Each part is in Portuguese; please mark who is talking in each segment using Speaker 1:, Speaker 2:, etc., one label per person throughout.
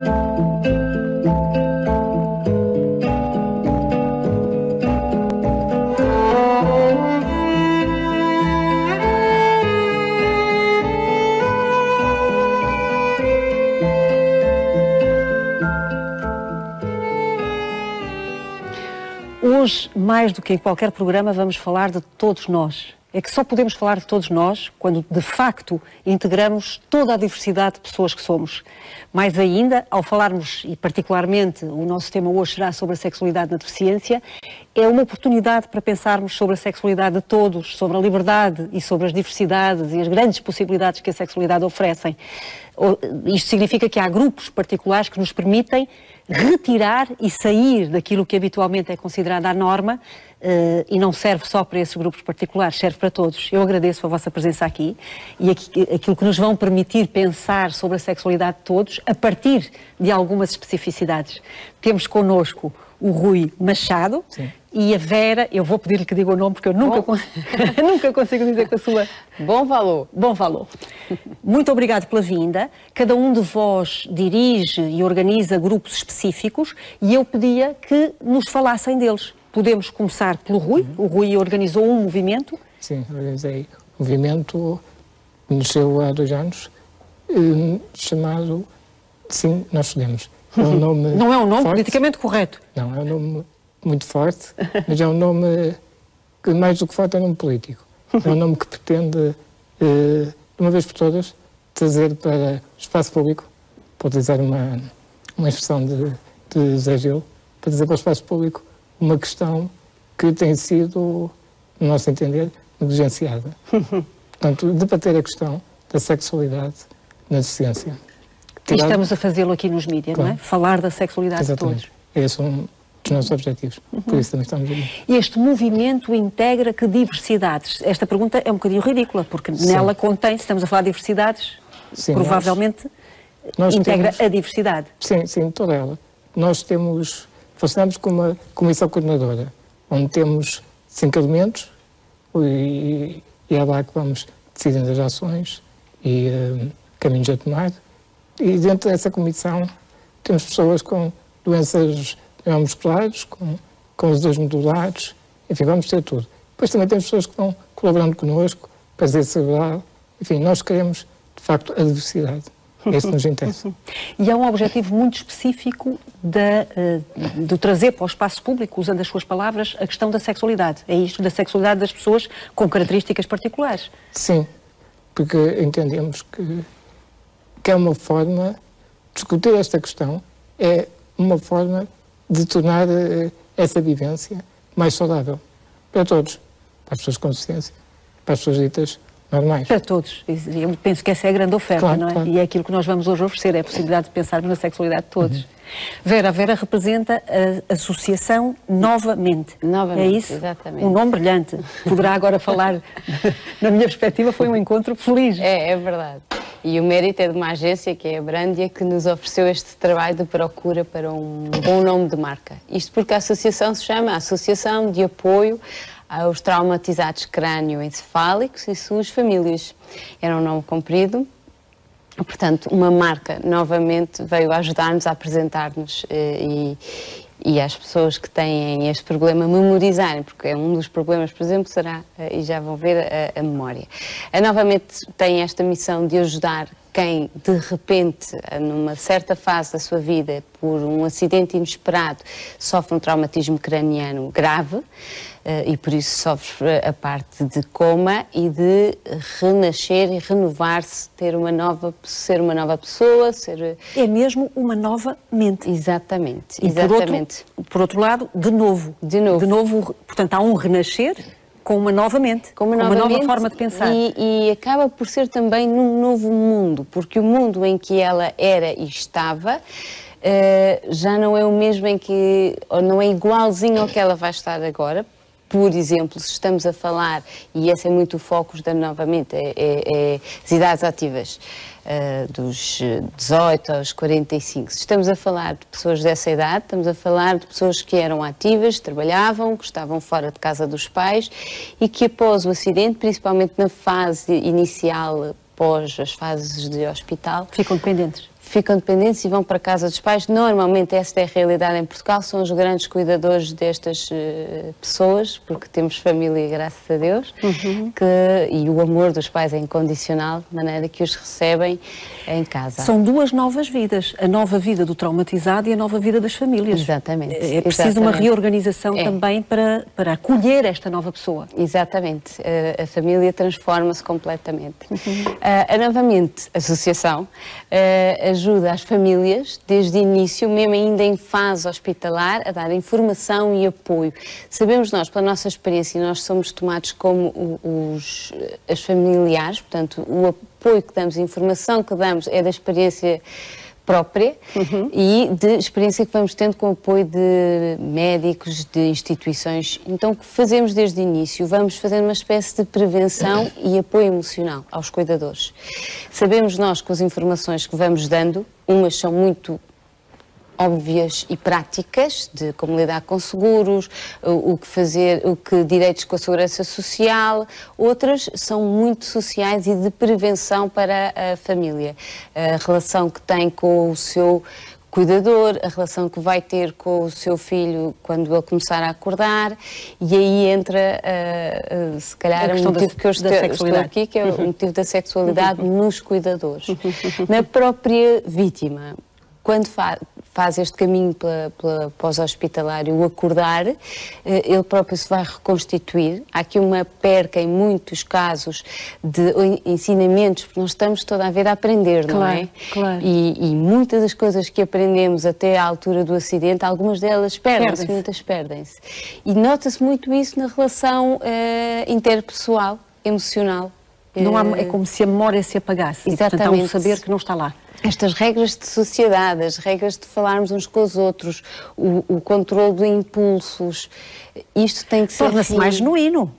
Speaker 1: Hoje, mais do que em qualquer programa, vamos falar de todos nós. É que só podemos falar de todos nós quando, de facto, integramos toda a diversidade de pessoas que somos. Mais ainda, ao falarmos, e particularmente o nosso tema hoje será sobre a sexualidade na deficiência, é uma oportunidade para pensarmos sobre a sexualidade de todos, sobre a liberdade e sobre as diversidades e as grandes possibilidades que a sexualidade oferecem. Isto significa que há grupos particulares que nos permitem retirar e sair daquilo que habitualmente é considerado a norma e não serve só para esses grupos particulares, serve para todos. Eu agradeço a vossa presença aqui e aquilo que nos vão permitir pensar sobre a sexualidade de todos a partir de algumas especificidades. Temos connosco o Rui Machado. Sim. E a Vera, eu vou pedir-lhe que diga o nome porque eu nunca consigo dizer com a sua...
Speaker 2: Bom valor.
Speaker 1: Bom valor. Muito obrigado pela vinda. Cada um de vós dirige e organiza grupos específicos e eu pedia que nos falassem deles. Podemos começar pelo Rui. O Rui organizou um movimento.
Speaker 3: Sim, organizei um movimento que nasceu há 2 anos, chamado Sim, Nós Podemos. É um nome
Speaker 1: não é um nome
Speaker 3: forte.
Speaker 1: Politicamente correto.
Speaker 3: Não, é um nome muito forte, mas é um nome que, mais do que forte, é um nome político. É um nome que pretende, de uma vez por todas, trazer para o espaço público, para utilizar uma expressão de Zé Gil, para trazer para o espaço público uma questão que tem sido, no nosso entender, negligenciada. Portanto, debater a questão da sexualidade na deficiência.
Speaker 1: E estamos a fazê-lo aqui nos mídias, claro. Não é? Falar da sexualidade
Speaker 3: Exatamente. De todos. Esse é um dos nossos objetivos. Por isso também estamos aqui.
Speaker 1: Este movimento integra que diversidades? Esta pergunta é um bocadinho ridícula, porque sim. Nela contém, se estamos a falar de diversidades, sim, provavelmente nós integra a diversidade.
Speaker 3: Sim, sim, toda ela. Nós funcionamos com uma comissão coordenadora, onde temos 5 elementos e é lá que vamos decidindo as ações e caminhos a tomar. E dentro dessa comissão temos pessoas com doenças musculares, com lesões modulares, enfim, vamos ter tudo. Depois também temos pessoas que vão colaborando connosco, prazer cerebral, enfim, nós queremos, de facto, a diversidade. É isso que nos interessa.
Speaker 1: E há um objetivo muito específico de trazer para o espaço público, usando as suas palavras, a questão da sexualidade. É isto, da sexualidade das pessoas com características particulares.
Speaker 3: Sim, porque entendemos que é uma forma, discutir esta questão é uma forma de tornar essa vivência mais saudável para todos, para as pessoas com deficiência, para as pessoas ditas normais.
Speaker 1: Para todos. Eu penso que essa é a grande oferta, claro, não é? Claro. E é aquilo que nós vamos hoje oferecer, é a possibilidade de pensarmos na sexualidade de todos. Vera, a Vera representa a Associação Novamente.
Speaker 2: Novamente,
Speaker 1: é isso?
Speaker 2: Exatamente.
Speaker 1: Um nome brilhante. Poderá agora falar, na minha perspectiva, foi um encontro feliz.
Speaker 2: É verdade. E o mérito é de uma agência, que é a Brandia, que nos ofereceu este trabalho de procura para um bom nome de marca. Isto porque a associação se chama Associação de Apoio aos Traumatizados Crânioencefálicos e suas famílias. Era um nome comprido. Portanto, uma marca, novamente, veio ajudar-nos a apresentar-nos e às pessoas que têm este problema memorizarem, porque um dos problemas, por exemplo, será, e já vão ver, a memória. Novamente tem esta missão de ajudar quem, de repente, numa certa fase da sua vida, por um acidente inesperado, sofre um traumatismo craniano grave, e por isso sofre a parte de coma e de renascer e renovar-se, ser uma nova pessoa, ser...
Speaker 1: É mesmo uma nova mente.
Speaker 2: Exatamente,
Speaker 1: e
Speaker 2: exatamente.
Speaker 1: Por outro lado, de novo. De novo, portanto, há um renascer com uma nova mente, com uma nova forma de pensar.
Speaker 2: E acaba por ser também num novo mundo, porque o mundo em que ela era e estava... já não é o mesmo em que, ou não é igualzinho ao que ela vai estar agora. Por exemplo, se estamos a falar, e esse é muito o foco novamente, as idades ativas, dos 18 aos 45. Se estamos a falar de pessoas dessa idade, estamos a falar de pessoas que eram ativas, trabalhavam, que estavam fora de casa dos pais e que após o acidente, principalmente na fase inicial, após as fases de hospital...
Speaker 1: Ficam dependentes.
Speaker 2: ficam dependentes e vão para a casa dos pais. Normalmente esta é a realidade em Portugal, são os grandes cuidadores destas pessoas, porque temos família, graças a Deus, e o amor dos pais é incondicional, de maneira que os recebem em casa.
Speaker 1: São duas novas vidas, a nova vida do traumatizado e a nova vida das famílias.
Speaker 2: Exatamente.
Speaker 1: É preciso uma reorganização também para acolher esta nova pessoa.
Speaker 2: Exatamente. A família transforma-se completamente. Novamente, a associação ajuda as famílias, desde o início, mesmo ainda em fase hospitalar, a dar informação e apoio. Sabemos nós, pela nossa experiência, nós somos tomados como as familiares, portanto, o apoio que damos, a informação que damos é da experiência própria e de experiência que vamos tendo com o apoio de médicos, de instituições. Então, o que fazemos desde o início? Vamos fazendo uma espécie de prevenção e apoio emocional aos cuidadores. Sabemos nós que as informações que vamos dando, umas são muito óbvias e práticas, de como lidar com seguros, o que fazer, direitos com a segurança social, outras são muito sociais e de prevenção para a família. A relação que tem com o seu cuidador, a relação que vai ter com o seu filho quando ele começar a acordar, e aí entra, se calhar, o motivo que eu estou aqui, que é o motivo da sexualidade nos cuidadores. Na própria vítima, quando faz este caminho pela pós-hospitalar, o acordar, ele próprio se vai reconstituir. Há aqui uma perca, em muitos casos, de ensinamentos, porque nós estamos toda a vida a aprender, não é?
Speaker 1: Claro.
Speaker 2: E muitas das coisas que aprendemos até à altura do acidente, algumas delas perdem-se, muitas perdem-se. E nota-se muito isso na relação interpessoal, emocional.
Speaker 1: Não há, é como se a memória se apagasse.
Speaker 2: Exatamente.
Speaker 1: E, portanto, há um saber que não está lá.
Speaker 2: Estas regras de sociedade, as regras de falarmos uns com os outros, o controle de impulsos, isto tem que ser...
Speaker 1: Torna-se mais genuíno.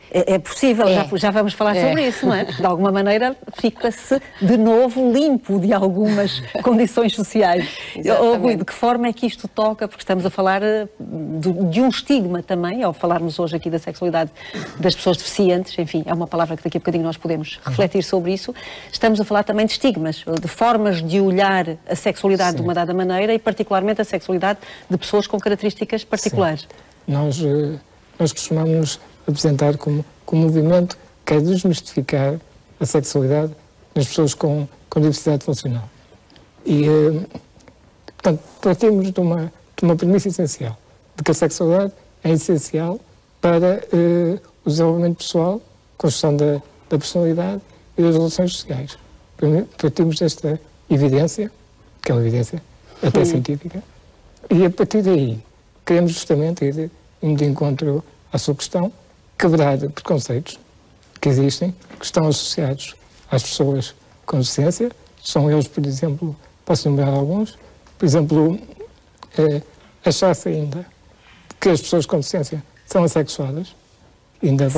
Speaker 1: É possível, já vamos falar sobre isso, não é? Porque de alguma maneira fica-se de novo limpo de algumas condições sociais. Rui, de que forma é que isto toca? Porque estamos a falar de um estigma também, ao falarmos hoje aqui da sexualidade das pessoas deficientes, enfim, é uma palavra que daqui a bocadinho nós podemos refletir sobre isso. Estamos a falar também de estigmas, de formas de olhar a sexualidade de uma dada maneira e particularmente a sexualidade de pessoas com características particulares.
Speaker 3: Nós costumamos apresentar como um movimento que quer desmistificar a sexualidade nas pessoas com diversidade funcional. E, portanto, partimos de uma premissa essencial, de que a sexualidade é essencial para o desenvolvimento pessoal, a construção da personalidade e das relações sociais. Partimos desta evidência, que é uma evidência até científica, e a partir daí queremos justamente ir de encontro à sua questão, quebrar preconceitos que existem, que estão associados às pessoas com deficiência. São eles, por exemplo, posso lembrar alguns, por exemplo, achar-se ainda que as pessoas com deficiência são assexuadas. Ainda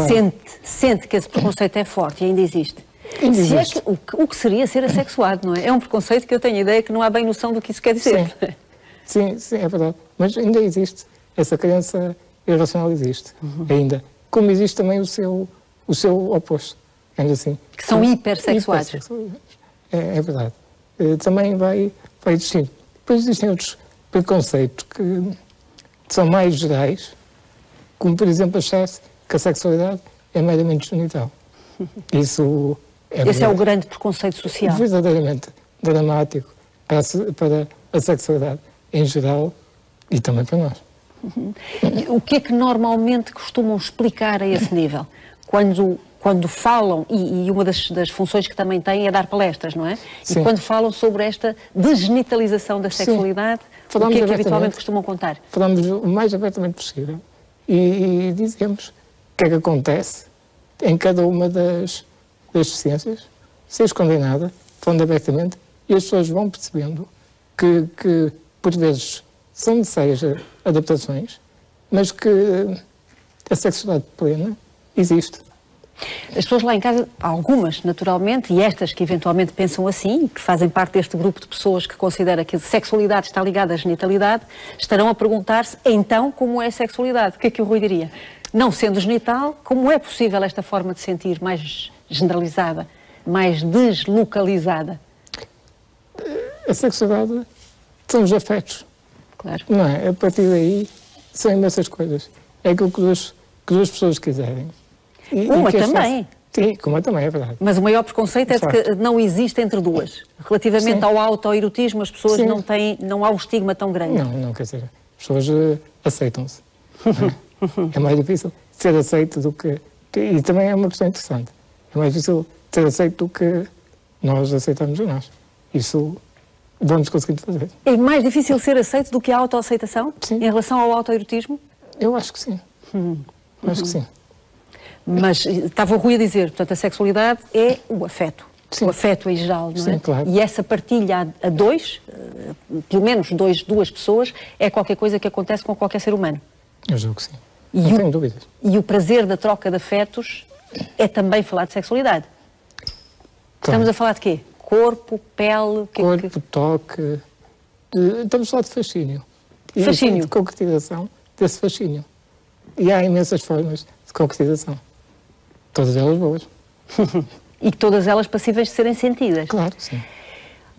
Speaker 1: Sente que esse preconceito é forte e ainda existe.
Speaker 3: Existe.
Speaker 1: Se é que, o que seria ser assexuado, não é? É um preconceito que eu tenho a ideia que não há bem noção do que isso quer dizer.
Speaker 3: Sim, é verdade. Mas ainda existe. Essa crença irracional existe, ainda. Como existe também o seu oposto, assim.
Speaker 1: Que são hipersexuados.
Speaker 3: É verdade. Também vai existir. Depois existem outros preconceitos que são mais gerais, como, por exemplo, achar-se que a sexualidade é meramente genital. Isso
Speaker 1: Esse é o grande preconceito social.
Speaker 3: Verdadeiramente dramático para a sexualidade em geral e também para nós.
Speaker 1: O que é que normalmente costumam explicar a esse nível? Quando falam, e uma das funções que também têm é dar palestras, não é?
Speaker 3: Sim.
Speaker 1: E quando falam sobre esta desgenitalização da sexualidade, o que é que habitualmente costumam contar?
Speaker 3: Falamos o mais abertamente possível e dizemos o que é que acontece em cada uma das deficiências, ser escondida, falando abertamente, e as pessoas vão percebendo que por vezes são necessárias adaptações, mas que a sexualidade plena existe.
Speaker 1: As pessoas lá em casa, algumas naturalmente, e estas que eventualmente pensam assim, que fazem parte deste grupo de pessoas que considera que a sexualidade está ligada à genitalidade, estarão a perguntar-se, então, como é a sexualidade? O que é que o Rui diria? Não sendo genital, como é possível esta forma de sentir mais generalizada, mais deslocalizada?
Speaker 3: a sexualidade são os afetos.
Speaker 1: Claro.
Speaker 3: Não é? A partir daí são imensas coisas. É aquilo que duas pessoas quiserem.
Speaker 1: Uma também.
Speaker 3: Sim, uma também, é verdade.
Speaker 1: Mas o maior preconceito é de que não existe entre duas. Relativamente ao autoerotismo, as pessoas não há um estigma tão grande.
Speaker 3: Não, quer dizer, as pessoas aceitam-se. É mais difícil ser aceito do que... E também é uma questão interessante. É mais difícil ser aceito do que nós aceitamos a nós. Isso vamos conseguindo fazer.
Speaker 1: É mais difícil ser aceito do que a autoaceitação?
Speaker 3: Sim.
Speaker 1: Em relação ao autoerotismo?
Speaker 3: Eu acho que sim. Acho que sim.
Speaker 1: Mas estava o Rui a dizer, portanto, a sexualidade é o afeto.
Speaker 3: Sim.
Speaker 1: O afeto em geral, não é?
Speaker 3: Sim, claro.
Speaker 1: E essa partilha a dois, pelo menos duas pessoas, é qualquer coisa que acontece com qualquer ser humano.
Speaker 3: Eu julgo que sim. Não tenho dúvidas.
Speaker 1: E o prazer da troca de afetos é também falar de sexualidade.
Speaker 3: Claro.
Speaker 1: Estamos a falar de quê? Corpo, pele...
Speaker 3: Corpo, toque... Estamos a falar de fascínio.
Speaker 1: Fascínio.
Speaker 3: E de concretização desse fascínio. E há imensas formas de concretização. Todas elas boas.
Speaker 1: E todas elas passíveis de serem sentidas.
Speaker 3: Claro, sim.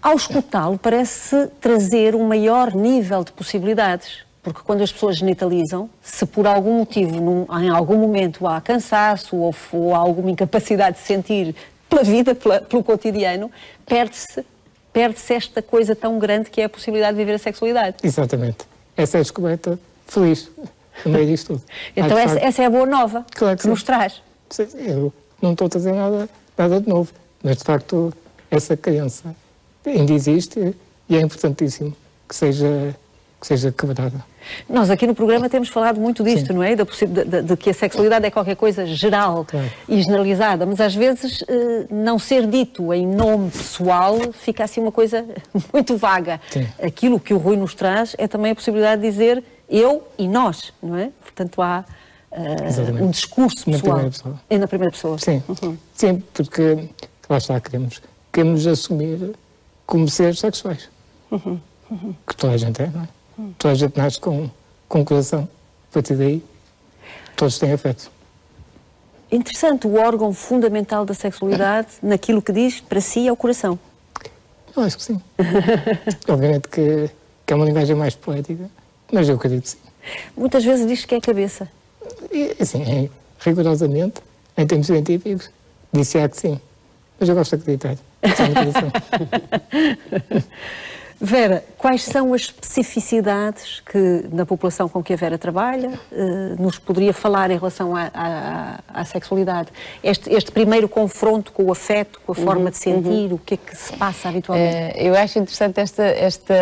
Speaker 1: Ao escutá-lo, parece trazer um maior nível de possibilidades. Porque quando as pessoas genitalizam, se por algum motivo, em algum momento, há cansaço ou há alguma incapacidade de sentir pela vida, pelo cotidiano, perde-se esta coisa tão grande que é a possibilidade de viver a sexualidade.
Speaker 3: Exatamente. Essa é a descoberta feliz no meio disto tudo.
Speaker 1: Então essa é a boa nova que nos traz.
Speaker 3: Eu não estou a trazer nada de novo, mas de facto essa crença ainda existe e é importantíssimo que seja quebrada.
Speaker 1: Nós aqui no programa temos falado muito disto,
Speaker 3: Sim.
Speaker 1: não é? De que a sexualidade é qualquer coisa geral,
Speaker 3: claro,
Speaker 1: e generalizada, mas às vezes não ser dito em nome pessoal fica assim uma coisa muito vaga.
Speaker 3: Sim.
Speaker 1: Aquilo que o Rui nos traz é também a possibilidade de dizer eu e nós, não é? Portanto há um discurso pessoal.
Speaker 3: Na primeira pessoa.
Speaker 1: É na primeira pessoa.
Speaker 3: Sim, sim, porque lá está, queremos assumir como seres sexuais. Que toda a gente é, não é? Toda a gente nasce com um coração. A partir daí, todos têm afeto.
Speaker 1: Interessante, o órgão fundamental da sexualidade, naquilo que diz, para si, é o coração.
Speaker 3: Eu acho que sim. Obviamente que é uma linguagem mais poética, mas eu acredito que sim.
Speaker 1: Muitas vezes diz que é a cabeça.
Speaker 3: E, assim, rigorosamente, em termos científicos, disse que sim. Mas eu gosto de acreditar. Só no coração.
Speaker 1: Vera, quais são as especificidades que, na população com que a Vera trabalha, nos poderia falar em relação à sexualidade? Este primeiro confronto com o afeto, com a forma de sentir, o que é que se passa habitualmente?
Speaker 2: Eu acho interessante esta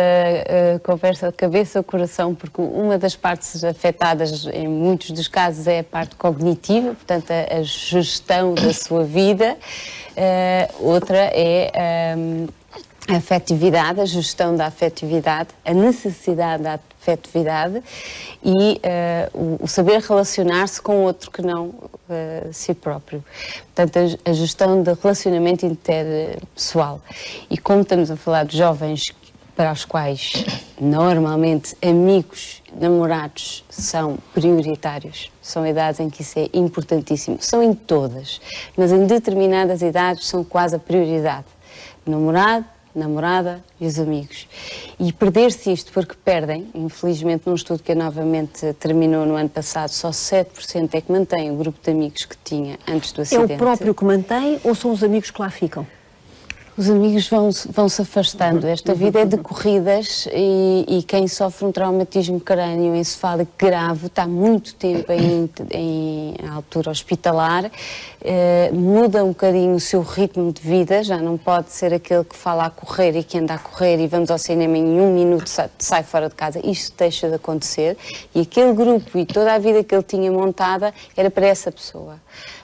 Speaker 2: conversa de cabeça-coração, porque uma das partes afetadas, em muitos dos casos, é a parte cognitiva, portanto, a gestão da sua vida. Outra é a afetividade, a gestão da afetividade, a necessidade da afetividade e o saber relacionar-se com outro que não si próprio. Portanto, a gestão do relacionamento interpessoal. E como estamos a falar de jovens para os quais, normalmente, amigos, namorados são prioritários, são idades em que isso é importantíssimo. São em todas, mas em determinadas idades são quase a prioridade. Namorado, namorada e os amigos. E perder-se isto porque perdem, infelizmente num estudo que novamente terminou no ano passado, só 7% é que mantém o grupo de amigos que tinha antes do acidente.
Speaker 1: É o próprio que mantém ou são os amigos que lá ficam?
Speaker 2: Os amigos vão-se afastando. Esta vida é de corridas e quem sofre um traumatismo crânio encefálico grave está muito tempo em altura hospitalar, muda um bocadinho o seu ritmo de vida, já não pode ser aquele que fala a correr e que anda a correr e vamos ao cinema em 1 minuto sai fora de casa. Isto deixa de acontecer e aquele grupo e toda a vida que ele tinha montada era para essa pessoa.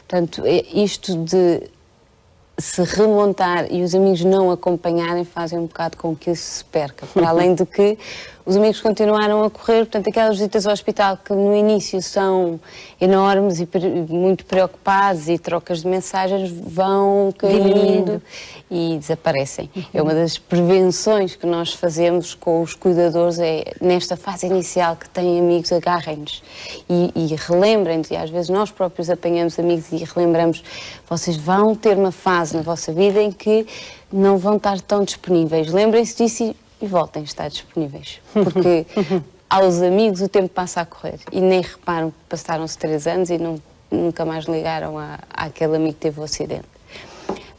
Speaker 2: Portanto, isto de se remontar e os amigos não acompanharem fazem um bocado com que isso se perca. Para além de que os amigos continuaram a correr, portanto, aquelas visitas ao hospital que no início são enormes e muito preocupados e trocas de mensagens vão caindo e desaparecem. É uma das prevenções que nós fazemos com os cuidadores, é nesta fase inicial que têm amigos, agarrem-nos e relembrem-nos, e às vezes nós próprios apanhamos amigos e relembramos, vocês vão ter uma fase na vossa vida em que não vão estar tão disponíveis. Lembrem-se disso e voltem a estar disponíveis. Porque aos amigos o tempo passa a correr e nem reparam que passaram-se 3 anos e nunca mais ligaram àquele amigo que teve o acidente.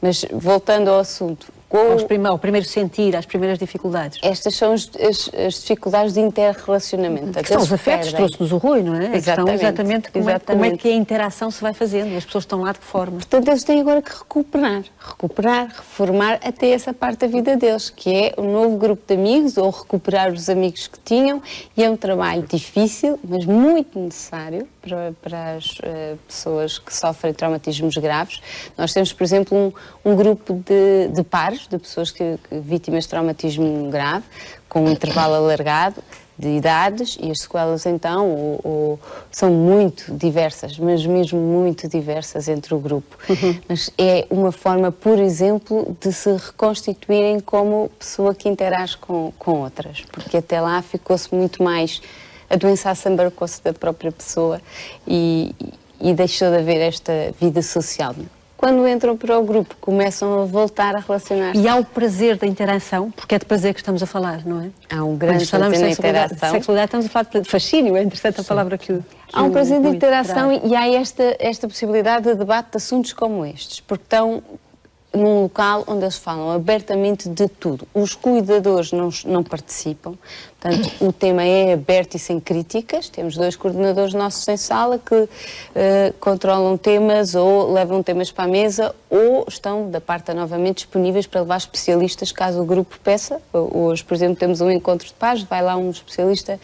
Speaker 2: Mas voltando ao assunto...
Speaker 1: Ao primeiro sentir, às primeiras dificuldades.
Speaker 2: Estas são as dificuldades de interrelacionamento.
Speaker 1: Que são os afetos, trouxe-nos o Rui, não é?
Speaker 2: Exatamente.
Speaker 1: Como é que a interação se vai fazendo e as pessoas estão lá de que forma.
Speaker 2: Portanto, eles têm agora que recuperar, reformar até essa parte da vida deles, que é o novo grupo de amigos, ou recuperar os amigos que tinham, e é um trabalho difícil, mas muito necessário para as pessoas que sofrem traumatismos graves. Nós temos, por exemplo, um grupo de pares, de pessoas vítimas de traumatismo grave, com um intervalo alargado de idades, e as sequelas então são muito diversas, mas mesmo muito diversas entre o grupo. Mas é uma forma, por exemplo, de se reconstituírem como pessoa que interage com outras, porque até lá ficou-se muito mais... A doença assambarcou-se da própria pessoa e deixou de haver esta vida social. Quando entram para o grupo, começam a voltar a relacionar-se.
Speaker 1: E há o prazer da interação, porque é de prazer que estamos a falar, não é?
Speaker 2: Há um grande prazer na interação.
Speaker 1: Sexualidade, estamos a falar de fascínio, é interessante a palavra que
Speaker 2: há um prazer de interação e há esta possibilidade de debate de assuntos como estes, porque estão num local onde eles falam abertamente de tudo. Os cuidadores não participam, portanto, o tema é aberto e sem críticas. Temos 2 coordenadores nossos em sala que controlam temas ou levam temas para a mesa ou estão, da parte novamente, disponíveis para levar especialistas caso o grupo peça. Hoje, por exemplo, temos um encontro de pares, vai lá um especialista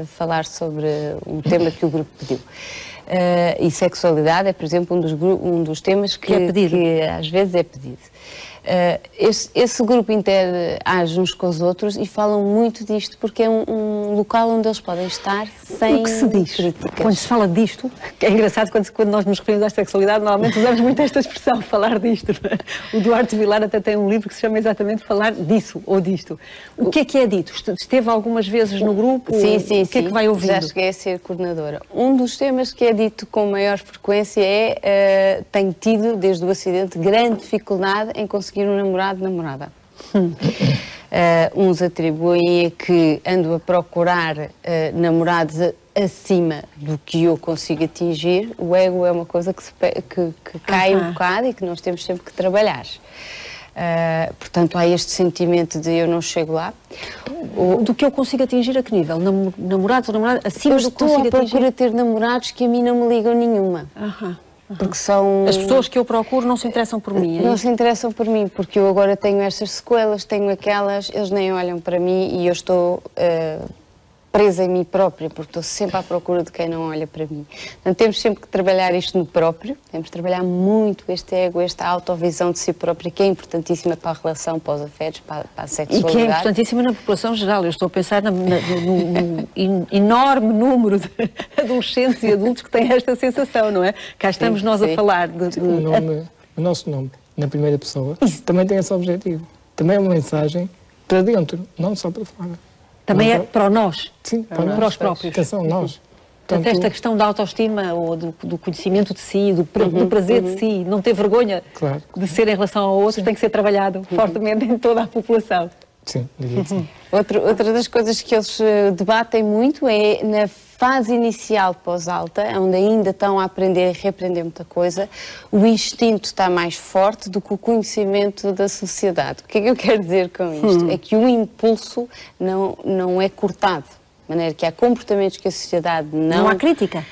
Speaker 2: falar sobre um tema que o grupo pediu. E sexualidade é, por exemplo, um dos temas que às vezes é pedido. Esse grupo interage uns com os outros e falam muito disto porque é um local onde eles podem estar sem
Speaker 1: o que se diz
Speaker 2: críticas.
Speaker 1: Quando se fala disto, é engraçado quando nós nos referimos à sexualidade, normalmente usamos muito esta expressão, falar disto. O Duarte Vilar até tem um livro que se chama exatamente Falar disso ou disto. O que é dito? Esteve algumas vezes no grupo?
Speaker 2: Sim.
Speaker 1: O que é que vai ouvindo?
Speaker 2: Já cheguei a ser coordenadora. Um dos temas que é dito com maior frequência tenho tido, desde o acidente, grande dificuldade em conseguir um namorada. Uns atribuem a que ando a procurar namorados acima do que eu consigo atingir. O ego é uma coisa que cai um bocado e que nós temos sempre que trabalhar. Portanto, há este sentimento de eu não chego lá.
Speaker 1: Do que eu consigo atingir a que nível? Namorados ou namoradas acima do que consigo atingir?
Speaker 2: Eu estou à procura de ter namorados que a mim não me ligam nenhuma. Porque são...
Speaker 1: As pessoas que eu procuro não se interessam por mim,
Speaker 2: Não se interessam por mim, porque eu agora tenho estas sequelas, tenho aquelas, eles nem olham para mim e eu estou presa em mim própria, porque estou sempre à procura de quem não olha para mim. Portanto, temos sempre que trabalhar isto no próprio, temos que trabalhar muito este ego, esta autovisão de si própria, que é importantíssima para a relação, para os afetos, para a sexualidade.
Speaker 1: E que é importantíssima na população geral. Eu estou a pensar no enorme número de adolescentes e adultos que têm esta sensação, não é? Cá estamos nós a falar de...
Speaker 3: O nosso nome, na primeira pessoa, também tem esse objetivo. Também é uma mensagem para dentro, não só para fora.
Speaker 1: Também é para nós,
Speaker 3: sim,
Speaker 1: para os próprios.
Speaker 3: Que são nós.
Speaker 1: Portanto, esta questão da autoestima ou do conhecimento de si, do prazer de si, não ter vergonha de ser em relação ao outro, tem que ser trabalhado fortemente em toda a população.
Speaker 3: Sim, diria que sim.
Speaker 2: Outra das coisas que eles debatem muito é na fase inicial pós-alta, onde ainda estão a aprender e reaprender muita coisa, o instinto está mais forte do que o conhecimento da sociedade. O que é que eu quero dizer com isto? É que o impulso não é cortado. De maneira que há comportamentos que a sociedade não...
Speaker 1: Não há crítica.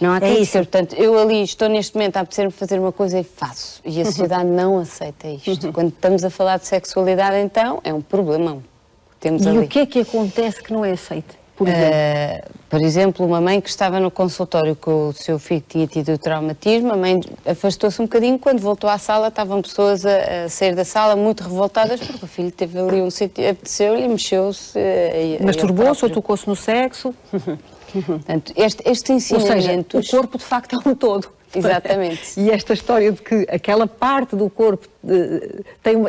Speaker 2: Não há crítica. Isso. Portanto, eu ali estou neste momento a apetecer-me fazer uma coisa e faço. E a sociedade não aceita isto. Quando estamos a falar de sexualidade, então, é um problemão. Temos ali.
Speaker 1: O que é que acontece que não é aceito?
Speaker 2: Por exemplo, uma mãe que estava no consultório com o seu filho que tinha tido o traumatismo, a mãe afastou-se um bocadinho, quando voltou à sala estavam pessoas a sair da sala muito revoltadas porque o filho teve ali um sítio, apeteceu-lhe, mexeu-se.
Speaker 1: Masturbou-se ou tocou-se no sexo.
Speaker 2: Portanto, estes ensinamentos...
Speaker 1: Ou seja, o corpo de facto é um todo.
Speaker 2: Exatamente.
Speaker 1: E esta história de que aquela parte do corpo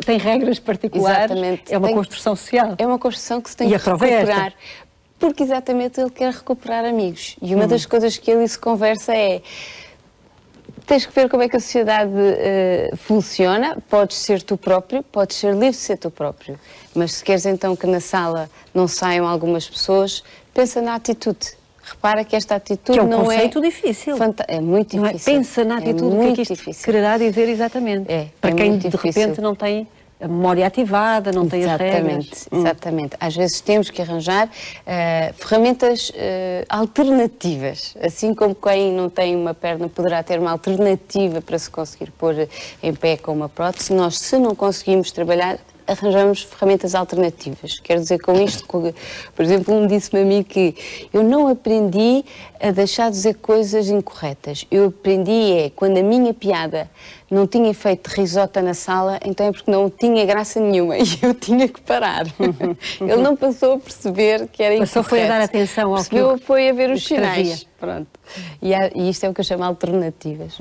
Speaker 1: tem regras particulares. Exatamente. É uma construção social.
Speaker 2: É uma construção que se tem que recuperar. Porque exatamente ele quer recuperar amigos. E uma das coisas que ele se conversa é: tens que ver como é que a sociedade funciona, podes ser tu próprio, podes ser livre de ser tu próprio. Mas se queres então que na sala não saiam algumas pessoas, pensa na atitude. Repara que esta atitude não é...
Speaker 1: Que é um conceito difícil.
Speaker 2: É muito difícil.
Speaker 1: Pensa na atitude, o que é que isto quererá dizer exatamente. Para quem de repente não tem a memória ativada, não tem as regras.
Speaker 2: Exatamente. Às vezes temos que arranjar ferramentas alternativas. Assim como quem não tem uma perna poderá ter uma alternativa para se conseguir pôr em pé com uma prótese, nós, se não conseguimos trabalhar, arranjamos ferramentas alternativas. Quero dizer com isto, por exemplo, disse-me a mim que eu não aprendi a deixar de dizer coisas incorretas. Eu aprendi quando a minha piada não tinha efeito de risota na sala, então é porque não tinha graça nenhuma e eu tinha que parar. Ele não passou a perceber que era incorreto.
Speaker 1: Passou foi a dar atenção ao que
Speaker 2: foi a ver os sinais. Pronto. E isto é o que eu chamo alternativas.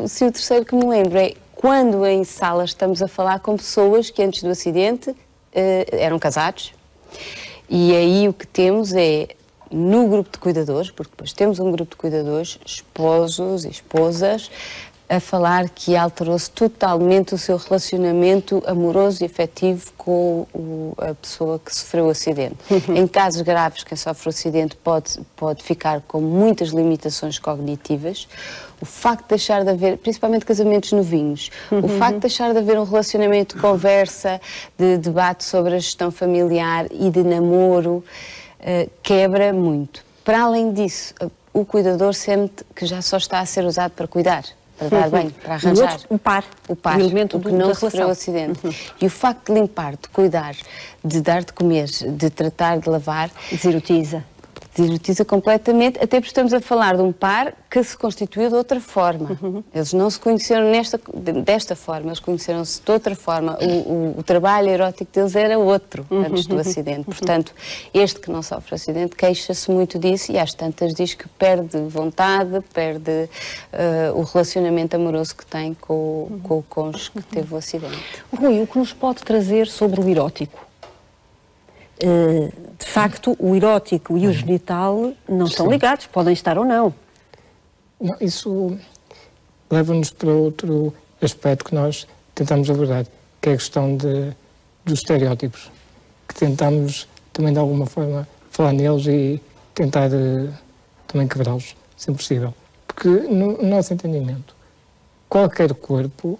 Speaker 2: Se o terceiro que me lembro é quando em salas estamos a falar com pessoas que antes do acidente eram casados, e aí o que temos é, no grupo de cuidadores, porque depois temos um grupo de cuidadores, esposos e esposas, a falar que alterou-se totalmente o seu relacionamento amoroso e afetivo com a pessoa que sofreu o acidente. Em casos graves, quem sofre o acidente pode ficar com muitas limitações cognitivas. O facto de deixar de haver, principalmente casamentos novinhos, o facto de deixar de haver um relacionamento de conversa, de debate sobre a gestão familiar e de namoro, quebra muito. Para além disso, o cuidador sente que já só está a ser usado para cuidar, para dar bem, para arranjar.
Speaker 1: O par,
Speaker 2: o elemento que não sofreu o acidente. E o facto de limpar, de cuidar, de dar de comer, de tratar, de lavar, deserotiza completamente, até porque estamos a falar de um par que se constituiu de outra forma. Eles não se conheceram desta forma, eles conheceram-se de outra forma. O trabalho erótico deles era outro antes do acidente. Portanto, este que não sofre acidente queixa-se muito disso e às tantas diz que perde vontade, perde o relacionamento amoroso que tem com o cônjuge que teve o acidente.
Speaker 1: Rui, o que nos pode trazer sobre o erótico? De facto, o erótico e o genital não estão ligados, podem estar ou não.
Speaker 3: Isso leva-nos para outro aspecto que nós tentamos abordar, que é a questão dos estereótipos, que tentamos também de alguma forma falar neles e tentar também quebrá-los, se possível. Porque no nosso entendimento, qualquer corpo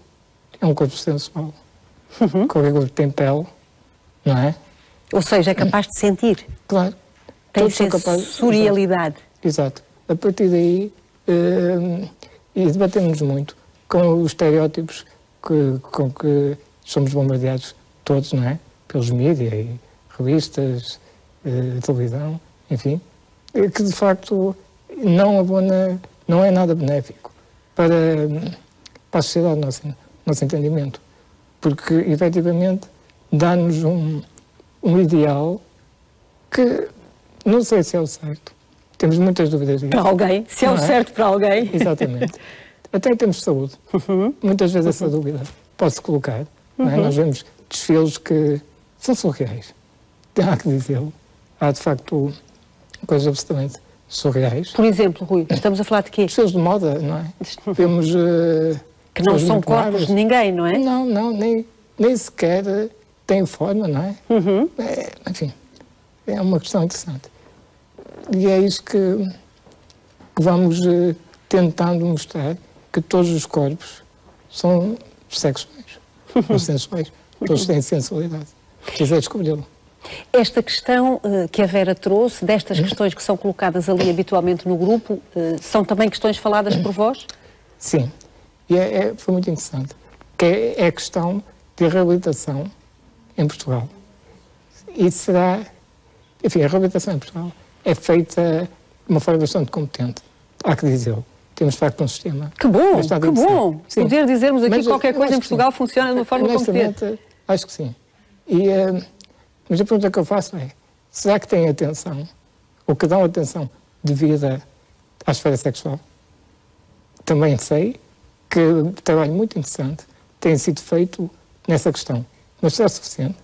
Speaker 3: é um corpo sensual. Qualquer corpo tem pele, não é?
Speaker 1: Ou seja, é capaz de sentir.
Speaker 3: Claro.
Speaker 1: Tem sensorialidade.
Speaker 3: Exato. A partir daí, e debatemos muito com os estereótipos com que somos bombardeados todos, não é? Pelos mídias e revistas, televisão, enfim, que de facto não é nada benéfico para a sociedade, nosso entendimento. Porque, efetivamente, dá-nos um ideal que não sei se é o certo. Temos muitas dúvidas disso.
Speaker 1: Para alguém, se é o certo para alguém.
Speaker 3: Exatamente. Até temos saúde. Muitas vezes essa dúvida pode-se colocar. Não é? Nós vemos desfiles que são surreais. Há que dizê-lo. Há, de facto, coisas absolutamente surreais.
Speaker 1: Por exemplo, Rui, estamos a falar de quê?
Speaker 3: Desfiles de moda, não é? Temos...
Speaker 1: que não são corpos de ninguém, não é?
Speaker 3: Não, nem sequer... tem forma, não é? Enfim, é uma questão interessante. E é isso que vamos tentando mostrar, que todos os corpos são sexuais, são sensuais, todos têm sensualidade. Quiser descobri-lo.
Speaker 1: Esta questão que a Vera trouxe, destas questões que são colocadas ali habitualmente no grupo, são também questões faladas por vós?
Speaker 3: Sim, e foi muito interessante, que é a questão de reabilitação em Portugal. E será Enfim, a reabilitação em Portugal é feita de uma forma bastante competente, há que dizê-lo. Temos, de facto, um sistema.
Speaker 1: Que bom, que bom.
Speaker 3: Sim.
Speaker 1: Poder dizermos aqui
Speaker 3: Mas,
Speaker 1: qualquer coisa em Portugal funciona de uma forma competente.
Speaker 3: Acho que sim. Mas a pergunta que eu faço é, será que têm atenção, ou que dão atenção devida à esfera sexual? Também sei que um trabalho muito interessante tem sido feito nessa questão. Mas será suficiente?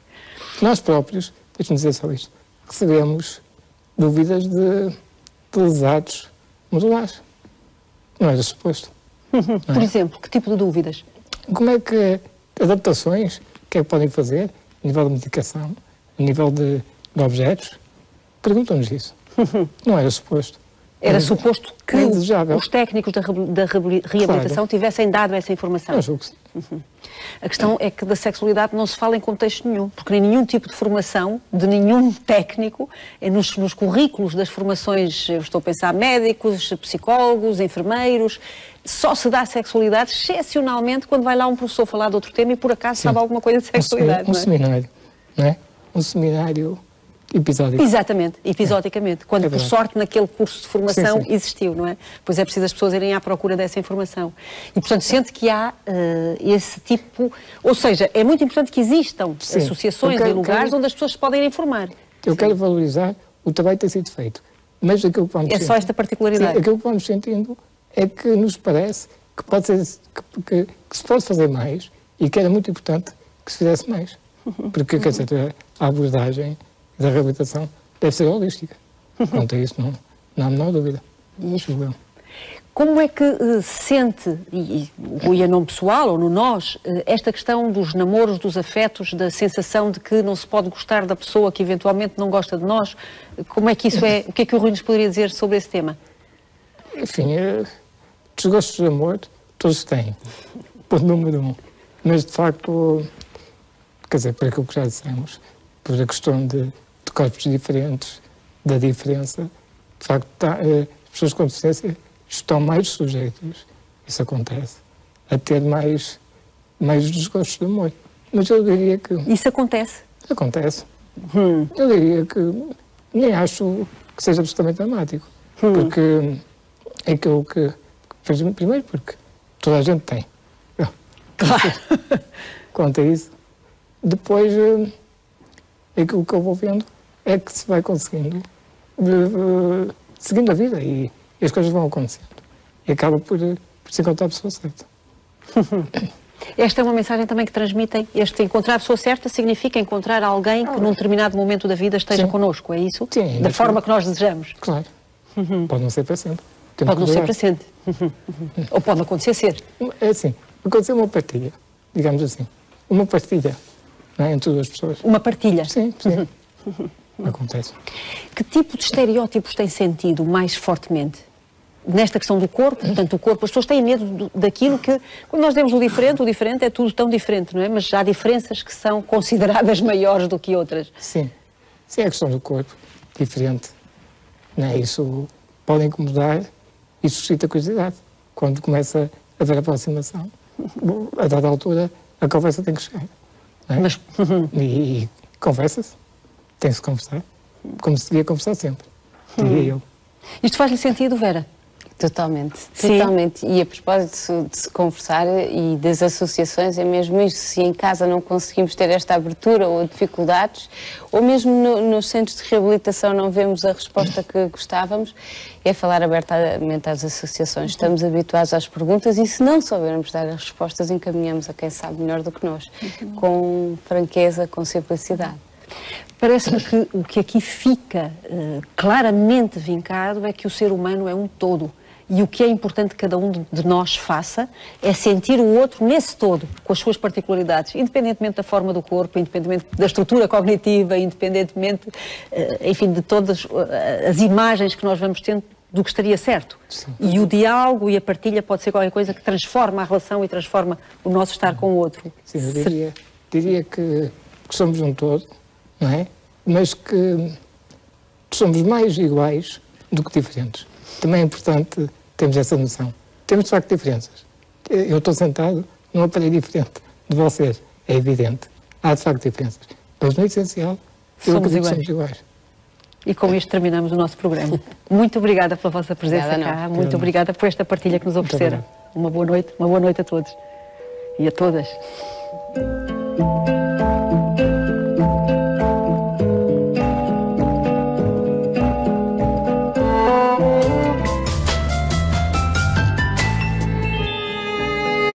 Speaker 3: Nós próprios, deixe-me dizer só isto, recebemos dúvidas de lesados modulares. Não era suposto.
Speaker 1: Por exemplo, que tipo de dúvidas?
Speaker 3: Como é que adaptações, o que é que podem fazer, a nível de medicação, a nível de objetos? Perguntam-nos isso. Não era suposto.
Speaker 1: Era suposto que
Speaker 3: os
Speaker 1: técnicos da reabilitação tivessem dado essa informação.
Speaker 3: Eu julgo que sim.
Speaker 1: A questão é que da sexualidade não se fala em contexto nenhum, porque nem nenhum tipo de formação de nenhum técnico, nos currículos das formações, eu estou a pensar médicos, psicólogos, enfermeiros, só se dá sexualidade excepcionalmente quando vai lá um professor falar de outro tema e por acaso sabe alguma coisa de sexualidade.
Speaker 3: Seminário, não é? Um seminário episódico.
Speaker 1: Exatamente, episodicamente. Quando, por sorte, naquele curso de formação existiu, não é? Pois é preciso as pessoas irem à procura dessa informação. E, portanto, sente que há esse tipo... Ou seja, é muito importante que existam associações e lugares onde as pessoas se podem informar.
Speaker 3: Eu quero valorizar o trabalho que tem sido feito. Mas aquilo que vamos
Speaker 1: só esta particularidade.
Speaker 3: Sim, aquilo que vamos sentindo é que nos parece que pode ser... que se pode fazer mais e que era muito importante que se fizesse mais. Porque, quer dizer, a abordagem da reabilitação deve ser holística. Quanto a isso, não há a menor dúvida.
Speaker 1: Como é que sente, e a nome pessoal ou no nós, esta questão dos namoros, dos afetos, da sensação de que não se pode gostar da pessoa que eventualmente não gosta de nós? Como é que isso é? O que é que o Rui nos poderia dizer sobre esse tema?
Speaker 3: Enfim, desgostos de amor, todos têm. Ponto número 1. Mas, de facto, quer dizer, por aquilo que já dissemos, por a questão de corpos diferentes, da diferença, de facto, as pessoas com deficiência estão mais sujeitas, isso acontece, a ter mais desgostos de amor. Mas eu diria que...
Speaker 1: Isso acontece?
Speaker 3: Acontece. Eu diria que nem acho que seja absolutamente dramático, porque é aquilo que... Primeiro porque toda a gente tem.
Speaker 1: Claro.
Speaker 3: Quanto a isso. Depois, aquilo que eu vou vendo é que se vai conseguindo, seguindo a vida e as coisas vão acontecendo. E acaba por se encontrar a pessoa certa.
Speaker 1: Esta é uma mensagem também que transmitem. Encontrar a pessoa certa significa encontrar alguém que num determinado momento da vida esteja connosco, é isso?
Speaker 3: Sim.
Speaker 1: Da forma que nós desejamos.
Speaker 3: Claro. Pode não ser para sempre.
Speaker 1: Pode não ser para sempre. Ou pode acontecer ser.
Speaker 3: É assim, aconteceu uma partilha, digamos assim. Uma partilha, não é, entre duas pessoas.
Speaker 1: Uma partilha?
Speaker 3: Sim. Acontece.
Speaker 1: Que tipo de estereótipos tem sentido mais fortemente? Nesta questão do corpo, portanto, o corpo, as pessoas têm medo daquilo que, quando nós vemos o diferente é tudo tão diferente, não é? Mas há diferenças que são consideradas maiores do que outras.
Speaker 3: Sim, a questão do corpo, diferente, não é? Isso pode incomodar e suscita curiosidade. Quando começa a haver aproximação, a dada altura, a conversa tem que chegar. Não é?
Speaker 1: Mas...
Speaker 3: E conversa-se, tem-se conversar, como se devia conversar sempre, diria eu.
Speaker 1: Isto faz-lhe sentido, Vera?
Speaker 2: Totalmente,
Speaker 1: Sim.
Speaker 2: totalmente. E a propósito de se conversar e das associações, é mesmo isso. Se em casa não conseguimos ter esta abertura ou dificuldades, ou mesmo nos centros de reabilitação não vemos a resposta que gostávamos, é falar abertamente às associações. Estamos habituados às perguntas e se não soubermos dar as respostas, encaminhamos a quem sabe melhor do que nós, com franqueza, com simplicidade.
Speaker 1: Parece-me que o que aqui fica claramente vincado é que o ser humano é um todo. E o que é importante que cada um de nós faça é sentir o outro nesse todo, com as suas particularidades, independentemente da forma do corpo, independentemente da estrutura cognitiva, independentemente, enfim, de todas as imagens que nós vamos tendo do que estaria certo.
Speaker 3: Sim.
Speaker 1: E o diálogo e a partilha pode ser qualquer coisa que transforma a relação e transforma o nosso estar com o outro.
Speaker 3: Sim, eu diria que somos um todo, não é? Mas que somos mais iguais do que diferentes. Também é importante termos essa noção. Temos, de facto, diferenças. Eu estou sentado num aparelho diferente de vocês, é evidente. Há, de facto, diferenças. Mas, no essencial, eu acredito que somos iguais.
Speaker 1: E com isto terminamos o nosso programa. Muito obrigada pela vossa presença cá. Muito obrigada por esta partilha que nos ofereceram. Uma boa noite a todos e a todas.